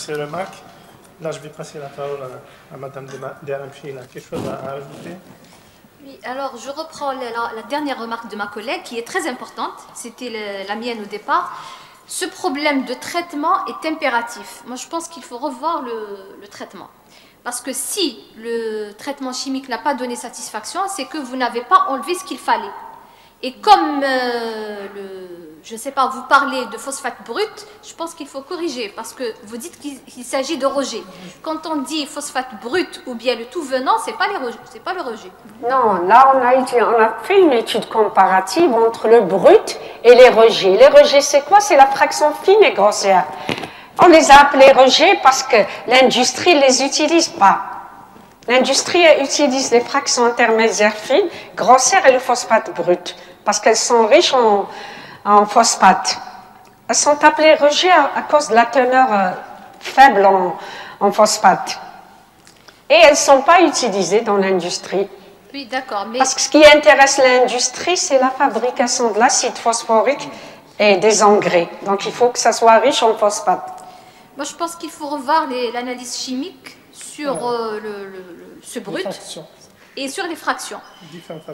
ces remarques. Là, je vais passer la parole à Mme Deramchi. Il a quelque chose à ajouter? Oui, alors je reprends la dernière remarque de ma collègue qui est très importante, c'était la mienne au départ. Ce problème de traitement est impératif. Moi, je pense qu'il faut revoir le traitement. Parce que si le traitement chimique n'a pas donné satisfaction, c'est que vous n'avez pas enlevé ce qu'il fallait. Et comme, je ne sais pas, vous parlez de phosphate brut, je pense qu'il faut corriger, parce que vous dites qu'il s'agit de rejet. Quand on dit phosphate brut ou bien le tout venant, ce n'est pas le rejet. Non, là on a fait une étude comparative entre le brut et les rejets. Les rejets, c'est quoi? C'est la fraction fine et grossière. On les a appelés rejets parce que l'industrie ne les utilise pas. L'industrie utilise les fractions intermédiaires fines, grossières et le phosphate brut, parce qu'elles sont riches en phosphate. Elles sont appelées rejets à cause de la teneur faible en phosphate. Et elles ne sont pas utilisées dans l'industrie. Oui, d'accord. Mais... Parce que ce qui intéresse l'industrie, c'est la fabrication de l'acide phosphorique et des engrais. Donc il faut que ça soit riche en phosphate. Moi, je pense qu'il faut revoir l'analyse chimique sur ce brut et sur les fractions.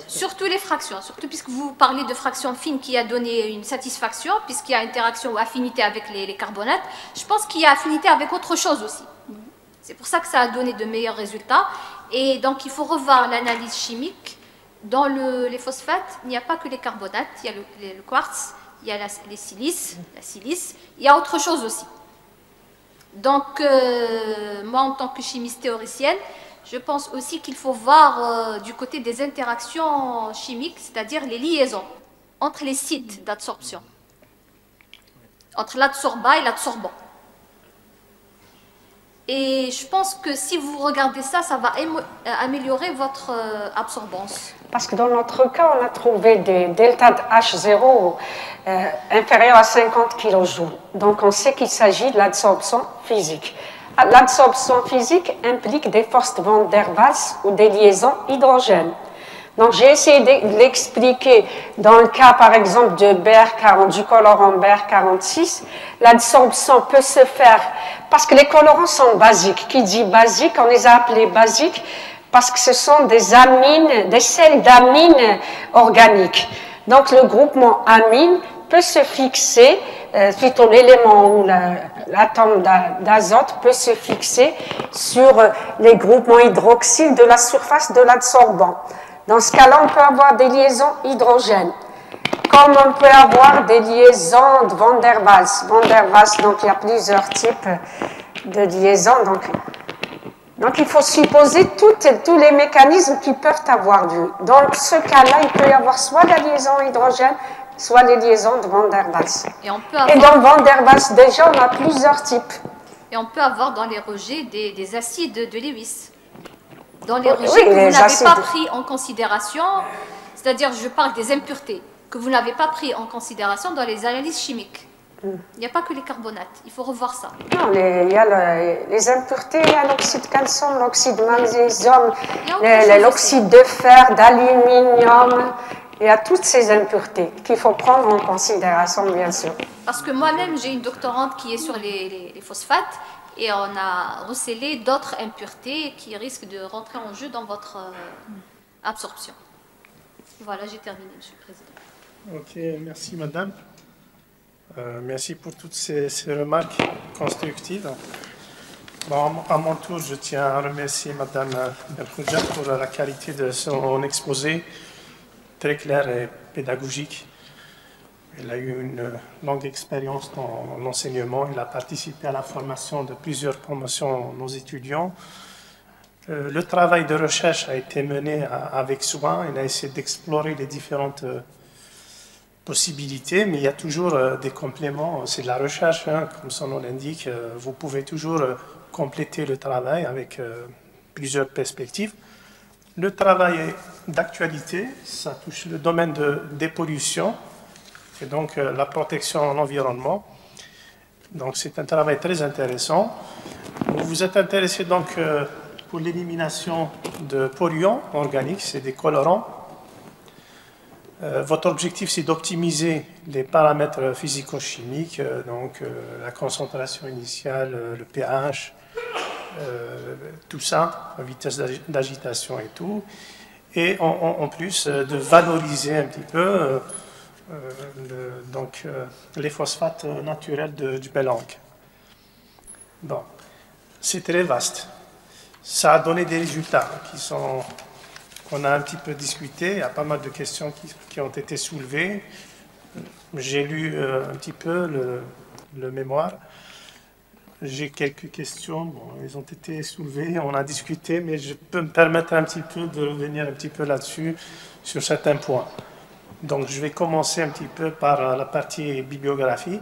Surtout les fractions, surtout puisque vous parlez de fractions fines qui a donné une satisfaction, puisqu'il y a interaction ou affinité avec les carbonates. Je pense qu'il y a affinité avec autre chose aussi. C'est pour ça que ça a donné de meilleurs résultats. Et donc, il faut revoir l'analyse chimique. Dans les phosphates, il n'y a pas que les carbonates, il y a le quartz, il y a la silice, il y a autre chose aussi. Donc, moi, en tant que chimiste théoricienne, je pense aussi qu'il faut voir du côté des interactions chimiques, c'est-à-dire les liaisons entre les sites d'absorption, entre l'adsorbant et l'adsorbant. Et je pense que si vous regardez ça, ça va améliorer votre absorbance. Parce que dans notre cas, on a trouvé des deltas de H0 inférieurs à 50 kJ. Donc on sait qu'il s'agit de l'absorption physique. L'absorption physique implique des forces de Van der Waals ou des liaisons hydrogènes. Donc j'ai essayé de l'expliquer dans le cas par exemple de BR40, du colorant BR46. L'absorption peut se faire parce que les colorants sont basiques. Qui dit basique, on les a appelés basiques parce que ce sont des amines, des sels d'amines organiques. Donc le groupement amine peut se fixer, plutôt l'élément ou l'atome d'azote peut se fixer sur les groupements hydroxyles de la surface de l'adsorbant. Dans ce cas-là, on peut avoir des liaisons hydrogènes, comme on peut avoir des liaisons de Van der Waals. Van der Waals, donc il y a plusieurs types de liaisons. Donc il faut supposer tous les mécanismes qui peuvent avoir lieu. Dans ce cas-là, il peut y avoir soit la liaison hydrogène, soit les liaisons de Van der Waals. Et dans Van der Waals, déjà, on a plusieurs types. Et on peut avoir dans les rejets des acides de Lewis. Dans les rejets que vous n'avez pas pris en considération, c'est-à-dire je parle des impuretés, que vous n'avez pas pris en considération dans les analyses chimiques. Il n'y a pas que les carbonates, il faut revoir ça. Non, il y a les impuretés, il y a l'oxyde de calcium, l'oxyde de magnésium, l'oxyde de fer, d'aluminium. Il y a toutes ces impuretés qu'il faut prendre en considération, bien sûr. Parce que moi-même, j'ai une doctorante qui est sur les phosphates et on a recélé d'autres impuretés qui risquent de rentrer en jeu dans votre absorption. Voilà, j'ai terminé, Monsieur le Président. Ok, merci Madame. Merci pour toutes ces remarques constructives. Bon, à mon tour, je tiens à remercier Madame Belkhouja pour la qualité de son exposé, très clair et pédagogique. Elle a eu une longue expérience dans l'enseignement. Elle a participé à la formation de plusieurs promotions de nos étudiants. Le travail de recherche a été mené avec soin. Elle a essayé d'explorer les différentes possibilités, mais il y a toujours des compléments. C'est de la recherche, hein, comme son nom l'indique. Vous pouvez toujours compléter le travail avec plusieurs perspectives. Le travail d'actualité, ça touche le domaine de dépollution et donc la protection de l'environnement. Donc c'est un travail très intéressant. Vous vous êtes intéressé donc pour l'élimination de polluants organiques, c'est des colorants. Votre objectif, c'est d'optimiser les paramètres physico-chimiques, la concentration initiale, le pH, tout ça, la vitesse d'agitation et tout. Et en plus, de valoriser un petit peu les phosphates naturels du Belang. Bon, c'est très vaste. Ça a donné des résultats qu'on a un petit peu discuté. Il y a pas mal de questions qui ont été soulevées. J'ai lu un petit peu le mémoire. J'ai quelques questions. Bon, elles ont été soulevées, on a discuté, mais je peux me permettre un petit peu de revenir un petit peu là-dessus, sur certains points. Donc, je vais commencer un petit peu par la partie bibliographie.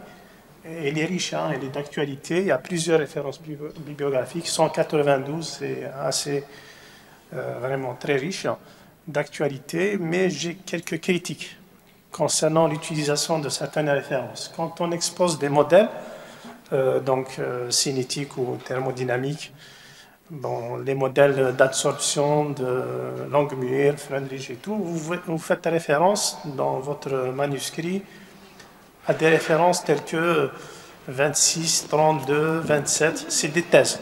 Elle est riche, hein, elle est d'actualité. Il y a plusieurs références bibliographiques. 192, c'est assez vraiment très riche d'actualité, mais j'ai quelques critiques concernant l'utilisation de certaines références. Quand on expose des modèles, cinétiques ou thermodynamiques, bon, les modèles d'absorption de Langmuir, Freundlich et tout, vous faites référence dans votre manuscrit à des références telles que 26, 32, 27, c'est des thèses.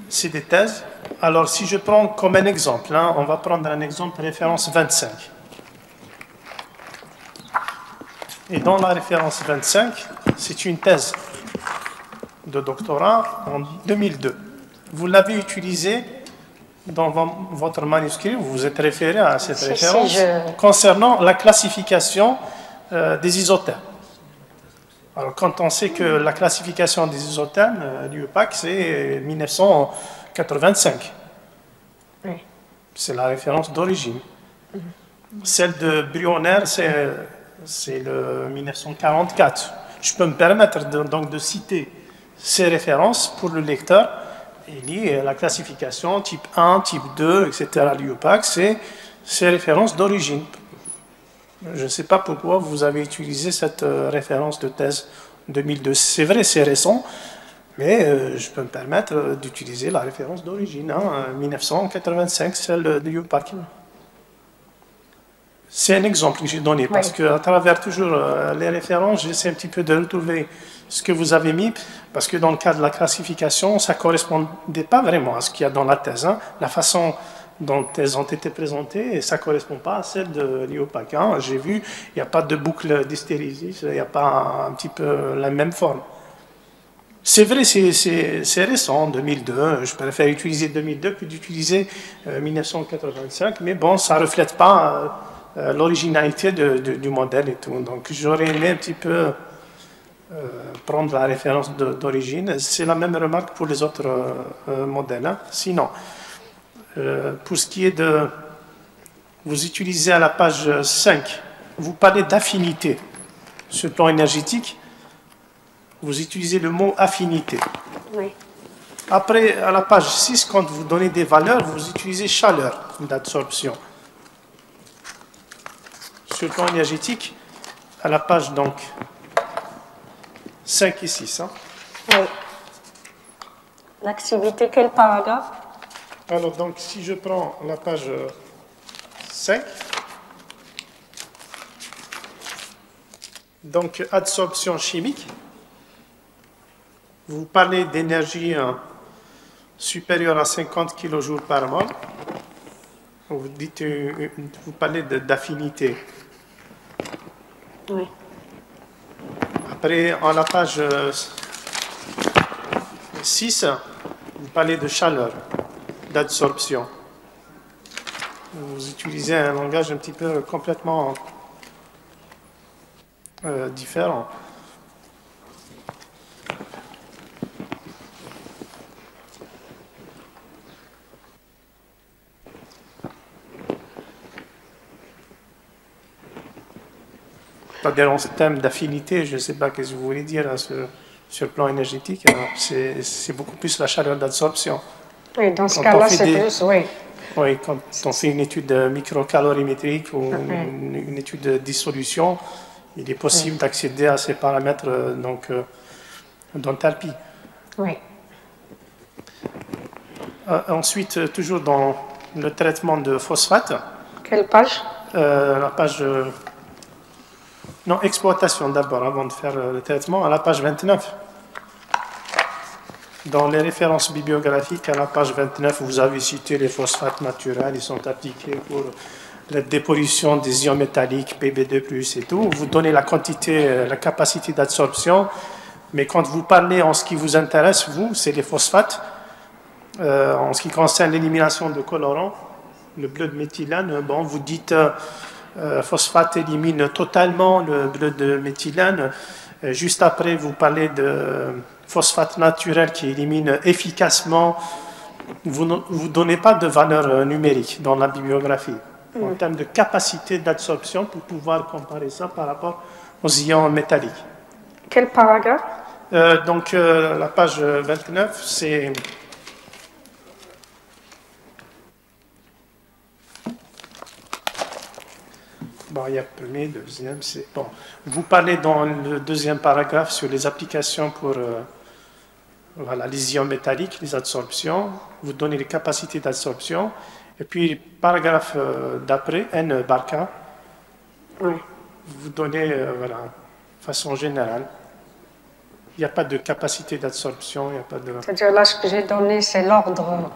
C'est des thèses. Alors, si je prends comme un exemple, hein, on va prendre un exemple, référence 25. Et dans la référence 25, c'est une thèse de doctorat en 2002. Vous l'avez utilisée dans votre manuscrit, vous vous êtes référé à cette référence concernant la classification des isothermes. Alors, quand on sait que la classification des isothermes, l'UEPAC, c'est 1985. Oui. C'est la référence d'origine. Celle de Brunner, c'est le 1944. Je peux me permettre donc de citer ces références pour le lecteur. Il y a la classification type 1, type 2, etc. l'UEPAC, c'est ces références d'origine. Je ne sais pas pourquoi vous avez utilisé cette référence de thèse 2002. C'est vrai, c'est récent, mais je peux me permettre d'utiliser la référence d'origine, 1985, celle de l'UEPAC. C'est un exemple que j'ai donné, parce qu'à travers toujours les références, j'essaie un petit peu de retrouver ce que vous avez mis, parce que dans le cas de la classification, ça ne correspondait pas vraiment à ce qu'il y a dans la thèse. Hein. La façon dont elles ont été présentées, et ça ne correspond pas à celle de l'UEPAC. Hein. J'ai vu, il n'y a pas de boucle d'hystérésis, il n'y a pas un petit peu la même forme. C'est vrai, c'est récent, 2002. Je préfère utiliser 2002 que d'utiliser 1985, mais bon, ça ne reflète pas l'originalité du modèle et tout. Donc, j'aurais aimé un petit peu prendre la référence d'origine. C'est la même remarque pour les autres modèles. Hein. Sinon, pour ce qui est de... Vous utilisez à la page 5, vous parlez d'affinité. Sur le plan énergétique, vous utilisez le mot affinité. Oui. Après, à la page 6, quand vous donnez des valeurs, vous utilisez chaleur d'absorption. Sur le plan énergétique, à la page donc 5 et 6. Hein. Oui. L'activité, quel paragraphe? Alors, donc, si je prends la page 5, donc, absorption chimique, vous parlez d'énergie supérieure à 50 kJ par mol. Vous parlez d'affinité. Oui. Après, en la page 6, vous parlez de chaleur, d'absorption. Vous utilisez un langage un petit peu complètement différent. C'est-à-dire en termes d'affinité, je ne sais pas ce que vous voulez dire hein, sur le plan énergétique, c'est beaucoup plus la chaleur d'absorption. Oui, dans ce cas-là, c'est plus, oui. Oui, quand on fait une étude microcalorimétrique ou une étude de dissolution, il est possible d'accéder à ces paramètres d'enthalpie. Oui. Ensuite, toujours dans le traitement de phosphate. Quelle page? la page... non, exploitation d'abord, avant de faire le traitement, à la page 29. Dans les références bibliographiques, à la page 29, vous avez cité les phosphates naturels, ils sont appliqués pour la dépollution des ions métalliques, Pb2+, et tout. Vous donnez la quantité, la capacité d'absorption, mais quand vous parlez en ce qui vous intéresse, vous, c'est les phosphates. En ce qui concerne l'élimination de colorants, le bleu de méthylène, bon, vous dites phosphate élimine totalement le bleu de méthylène. Juste après, vous parlez de phosphate naturel qui élimine efficacement. Vous ne donnez pas de valeur numérique dans la bibliographie en termes de capacité d'absorption pour pouvoir comparer ça par rapport aux ions métalliques. Quel paragraphe? Donc, la page 29, c'est... Bon, il y a premier, deuxième, c'est... Bon, vous parlez dans le deuxième paragraphe sur les applications pour voilà, les ions métalliques, les absorptions. Vous donnez les capacités d'absorption. Et puis, paragraphe d'après, N bar K, vous donnez, voilà, de façon générale. Il n'y a pas de capacité d'absorption, il n'y a pas de... C'est-à-dire là, ce que j'ai donné, c'est l'ordre.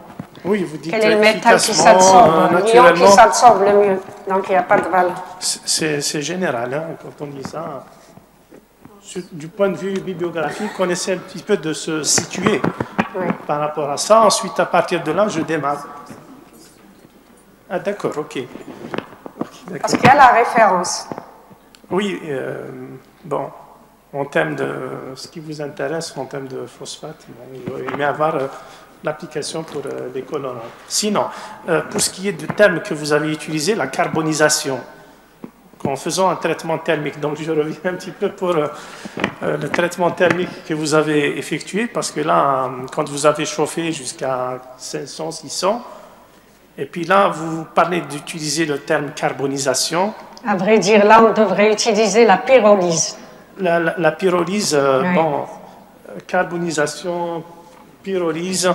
Oui, vous dites quel est le métal qui s'absorbe, l'ion qui s'absorbe le mieux. Donc, il n'y a pas de valeur. C'est général, hein, quand on dit ça. Du point de vue bibliographique, on essaie un petit peu de se situer par rapport à ça. Ensuite, à partir de là, je démarre. Ah, d'accord, ok. Parce qu'il y a la référence. Oui, bon, en termes de ce qui vous intéresse, en termes de phosphate, bon, il va y avoir l'application pour les colorants. Sinon, pour ce qui est du terme que vous avez utilisé, la carbonisation, en faisant un traitement thermique, donc je reviens un petit peu pour le traitement thermique que vous avez effectué, parce que là, quand vous avez chauffé jusqu'à 500, 600, et puis là, vous parlez d'utiliser le terme carbonisation. À vrai dire, là, on devrait utiliser la pyrolyse. La pyrolyse, bon, carbonisation, pyrolyse.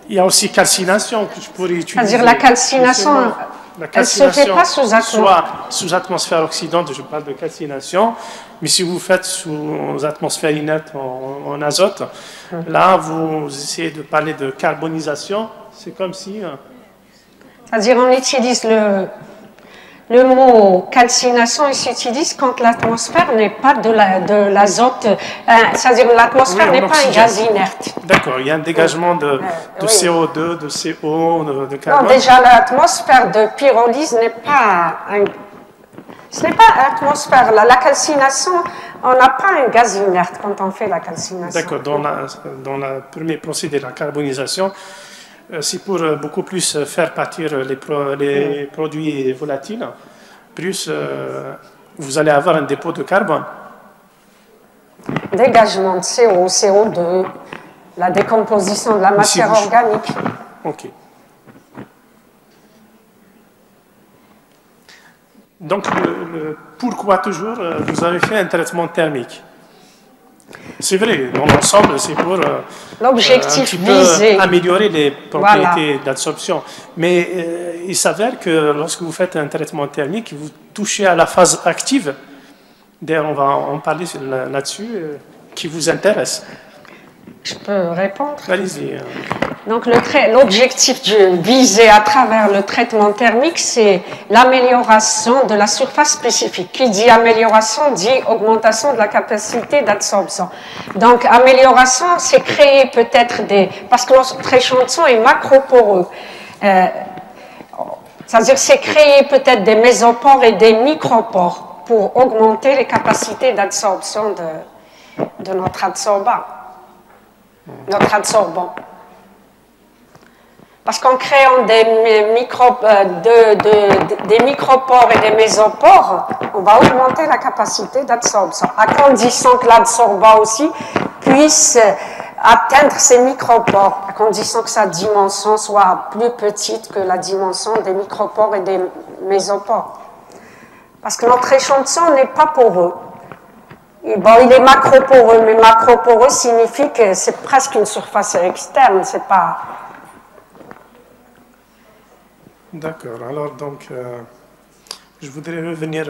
Il y a aussi calcination que je pourrais utiliser. C'est-à-dire la calcination, elle ne se fait pas sous atmosphère. Soit sous atmosphère oxydante, je parle de calcination, mais si vous faites sous atmosphère inerte en azote, là, vous essayez de parler de carbonisation. C'est comme si... C'est-à-dire on utilise le mot calcination, il s'utilise quand l'atmosphère n'est pas de l'azote, c'est-à-dire l'atmosphère n'est pas un gaz inerte. D'accord, il y a un dégagement de CO2, de CO, de carbone. Non, déjà l'atmosphère de pyrolyse n'est pas ce n'est pas atmosphère. La calcination, on n'a pas un gaz inerte quand on fait la calcination. D'accord, dans le premier procédé, la carbonisation, c'est pour beaucoup plus faire partir les produits volatiles, plus vous allez avoir un dépôt de carbone. Dégagement de CO, CO2, la décomposition de la matière organique. Ok. Donc, pourquoi toujours vous avez fait un traitement thermique? C'est vrai, dans l'ensemble, c'est pour l'objectif visé, améliorer les propriétés d'absorption. Mais il s'avère que lorsque vous faites un traitement thermique, vous touchez à la phase active. D'ailleurs, on va en parler là-dessus, qui vous intéresse. Je peux répondre? Allez-y. Donc, l'objectif visé à travers le traitement thermique, c'est l'amélioration de la surface spécifique. Qui dit amélioration dit augmentation de la capacité d'absorption. Donc, amélioration, c'est créer peut-être parce que notre échantillon est macroporeux. C'est-à-dire, c'est créer peut-être des mésopores et des micropores pour augmenter les capacités d'absorption de notre absorbant. Parce qu'en créant des micropores et des mésopores, on va augmenter la capacité d'absorption, à condition que l'absorbant aussi puisse atteindre ces micropores, à condition que sa dimension soit plus petite que la dimension des micropores et des mésopores. Parce que notre échantillon n'est pas poreux. Bon, il est macroporeux, mais macroporeux signifie que c'est presque une surface externe, c'est pas... D'accord, alors donc, je voudrais revenir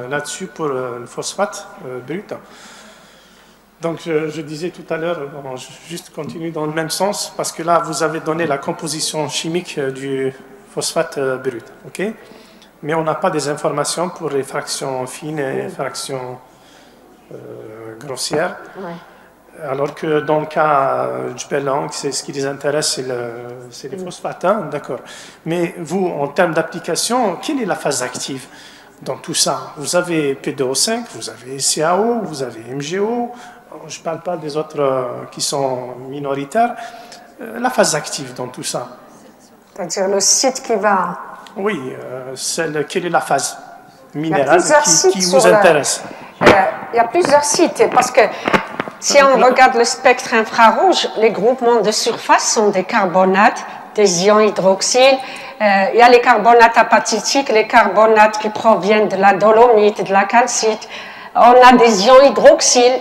là-dessus pour le phosphate brut. Donc, je disais tout à l'heure, bon, juste continue dans le même sens, parce que là, vous avez donné la composition chimique du phosphate brut, ok? Mais on n'a pas des informations pour les fractions fines et les fractions grossières. Ouais. Alors que dans le cas du Bellang, c'est ce qui les intéresse, c'est les phosphates, hein? D'accord. Mais vous, en termes d'application, quelle est la phase active dans tout ça? Vous avez P2O5, vous avez CaO, vous avez MgO, je ne parle pas des autres qui sont minoritaires. La phase active dans tout ça. C'est-à-dire le site qui va... Oui, quelle est la phase minérale qui vous intéresse? Il y a plusieurs sites, parce que si on regarde le spectre infrarouge, les groupements de surface sont des carbonates, des ions hydroxyles. Il y a les carbonates apatitiques, les carbonates qui proviennent de la dolomite, de la calcite. On a des ions hydroxyles.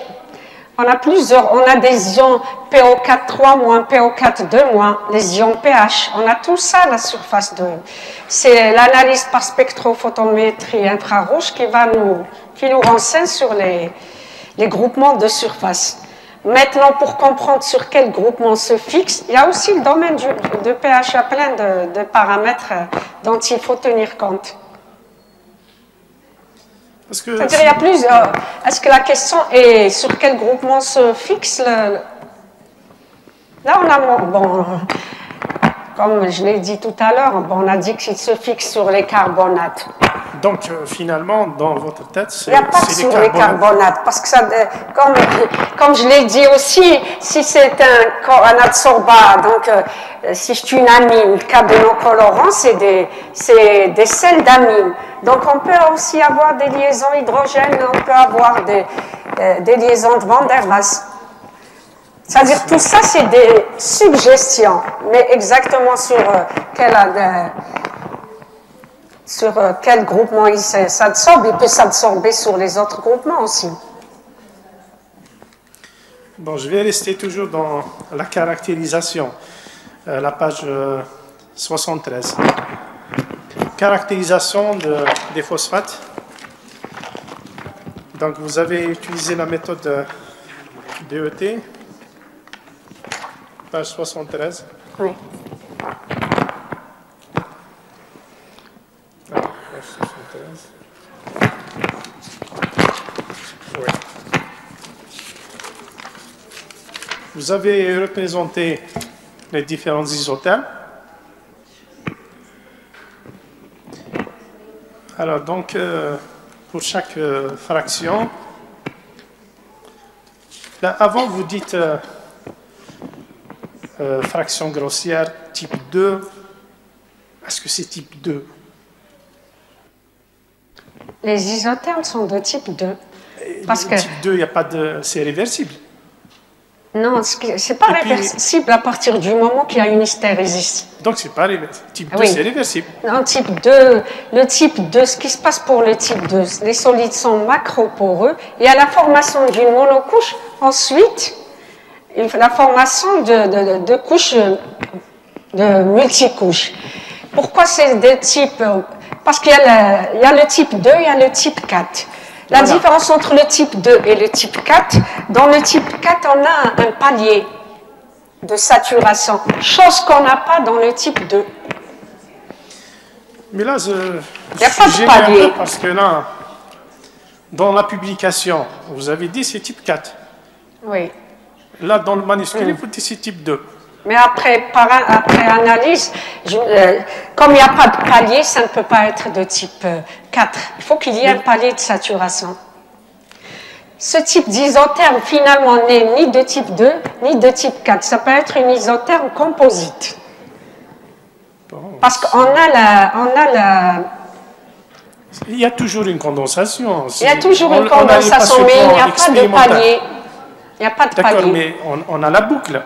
On a plusieurs. On a des ions PO4-3-, PO4-2-, les ions pH. On a tout ça à la surface de... C'est l'analyse par spectrophotométrie infrarouge qui nous renseigne sur les groupements de surface. Maintenant, pour comprendre sur quel groupement se fixe, il y a aussi le domaine de pH. Il y a plein de paramètres dont il faut tenir compte. C'est-à-dire, il y a plusieurs. Est-ce que la question est sur quel groupement se fixe Là, on a... Bon, comme je l'ai dit tout à l'heure, bon, on a dit qu'il se fixe sur les carbonates. Donc, finalement, dans votre tête, c'est il n'y a pas sur les carbonates, parce que ça, comme je l'ai dit aussi, si c'est un adsorbat, donc si c'est une amine, carbénocolorant, c'est des sels d'amine. Donc, on peut aussi avoir des liaisons hydrogènes, on peut avoir des liaisons de Van der Waals. C'est-à-dire, tout ça, c'est des suggestions, mais exactement sur quel groupement il s'absorbe, il peut s'absorber sur les autres groupements aussi. Bon, je vais rester toujours dans la caractérisation, la page 73. Caractérisation des phosphates. Donc, vous avez utilisé la méthode DET, page 73. Oui. Oui. Vous avez représenté les différents isothermes. Alors, donc, pour chaque fraction, là, avant, vous dites fraction grossière type 2. Est-ce que c'est type 2? Les isothermes sont de type 2. Parce que type 2, il n'y a pas de... C'est réversible. Non, c'est pas réversible à partir du moment qu'il y a une hystérésis. Donc, c'est pas réversible. Type 2, c'est réversible. Non, type 2, le type 2, ce qui se passe pour le type 2, les solides sont macroporeux. Il y a la formation d'une monocouche. Ensuite, la formation de couches, de multicouches. Pourquoi c'est des types? Parce qu'il y a le type 2 et il y a le type 4. La différence entre le type 2 et le type 4, dans le type 4, on a un palier de saturation, chose qu'on n'a pas dans le type 2. Mais là, il n'y a pas de palier. Parce que là, dans la publication, vous avez dit c'est type 4. Oui. Là, dans le manuscrit, vous dites c'est type 2. Mais après analyse, comme il n'y a pas de palier, ça ne peut pas être de type 4. Il faut qu'il y ait un palier de saturation. Ce type d'isotherme, finalement, n'est ni de type 2, ni de type 4. Ça peut être une isotherme composite. Parce qu'on a il y a toujours une condensation. Il y a toujours une condensation, mais il n'y a pas de palier. Il n'y a pas de palier. D'accord, mais on a la boucle.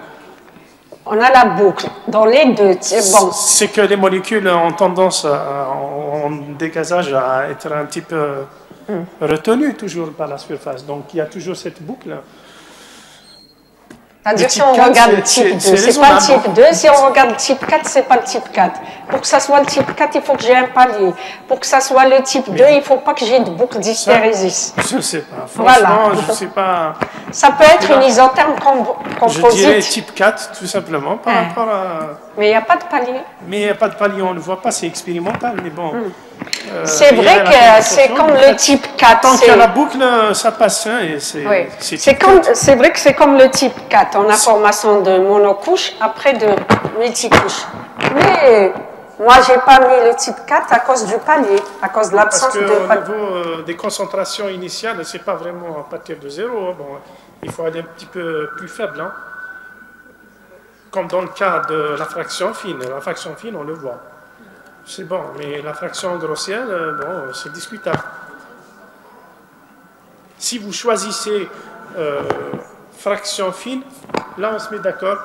On a la boucle dans les deux. Bon. C'est que les molécules ont tendance en dégazage à être un petit peu retenues toujours par la surface. Donc il y a toujours cette boucle. C'est-à-dire si on regarde le type 2, c'est pas le type 2. Si on regarde le type 4, c'est pas le type 4. Pour que ça soit le type 4, il faut que j'ai un palier. Pour que ça soit le type 2, il ne faut pas que j'ai de boucle d'hystérésis. Je ne sais pas. Franchement, je ne sais pas. Ça peut être une isotherme composite. Je dirais type 4, tout simplement, par rapport à... Mais il n'y a pas de palier. Mais il n'y a pas de palier, on ne le voit pas, c'est expérimental, mais bon. C'est vrai que c'est comme le type 4. Tant qu'il y a la boucle, ça passe. Hein, et c'est vrai que c'est comme le type 4. On a formation de monocouche, après de multicouche. Mais moi, je n'ai pas mis le type 4 à cause du palier, à cause de l'absence de palier. Parce qu'au niveau des concentrations initiales, ce n'est pas vraiment à partir de 0. Bon, il faut aller un petit peu plus faible. Hein. Comme dans le cas de la fraction fine. La fraction fine, on le voit. C'est bon, mais la fraction grossière, bon, c'est discutable. Si vous choisissez fraction fine, là on se met d'accord,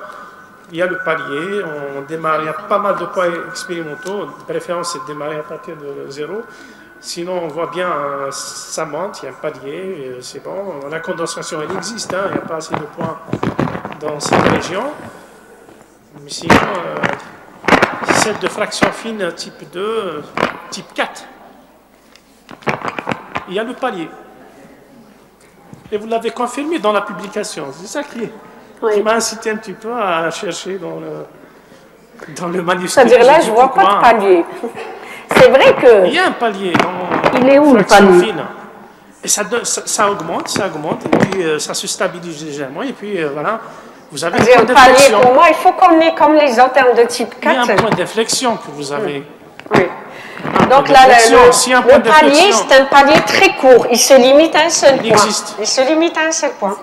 il y a le palier, on démarre, il y a pas mal de points expérimentaux, de préférence c'est de démarrer à partir de 0, sinon on voit bien, ça monte, il y a un palier, c'est bon, la condensation elle existe, hein, il n'y a pas assez de points dans cette région, mais sinon... celle de fraction fine type 2, type 4. Il y a le palier. Et vous l'avez confirmé dans la publication. C'est ça qui m'a incité un petit peu à chercher dans le manuscrit. C'est-à-dire là, je ne vois pas de palier. C'est vrai que... Il y a un palier dans il est où, fraction le palier fine. Et ça augmente, et puis ça se stabilise légèrement, et puis voilà. Vous avez un point d'inflexion. Pour moi, il faut qu'on ait comme les isothermes de type 4. Il y a un point d'inflexion que vous avez. Oui. Donc là, le palier, c'est un palier très court. Il se limite à un seul point. Il se limite à un seul point.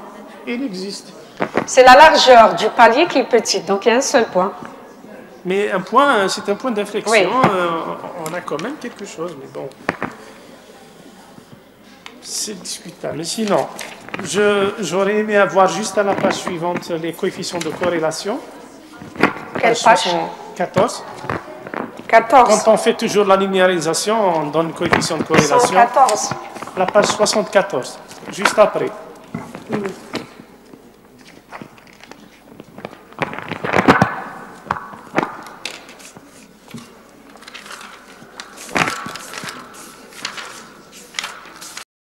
Il existe. C'est la largeur du palier qui est petite, donc il y a un seul point. Mais un point, c'est un point d'inflexion. Oui. On a quand même quelque chose, mais bon. C'est discutable. Mais sinon, j'aurais aimé avoir juste à la page suivante les coefficients de corrélation. Quelle page 14. 14. Quand on fait toujours la linéarisation, on donne le coefficient de corrélation. 114. La page 74, juste après.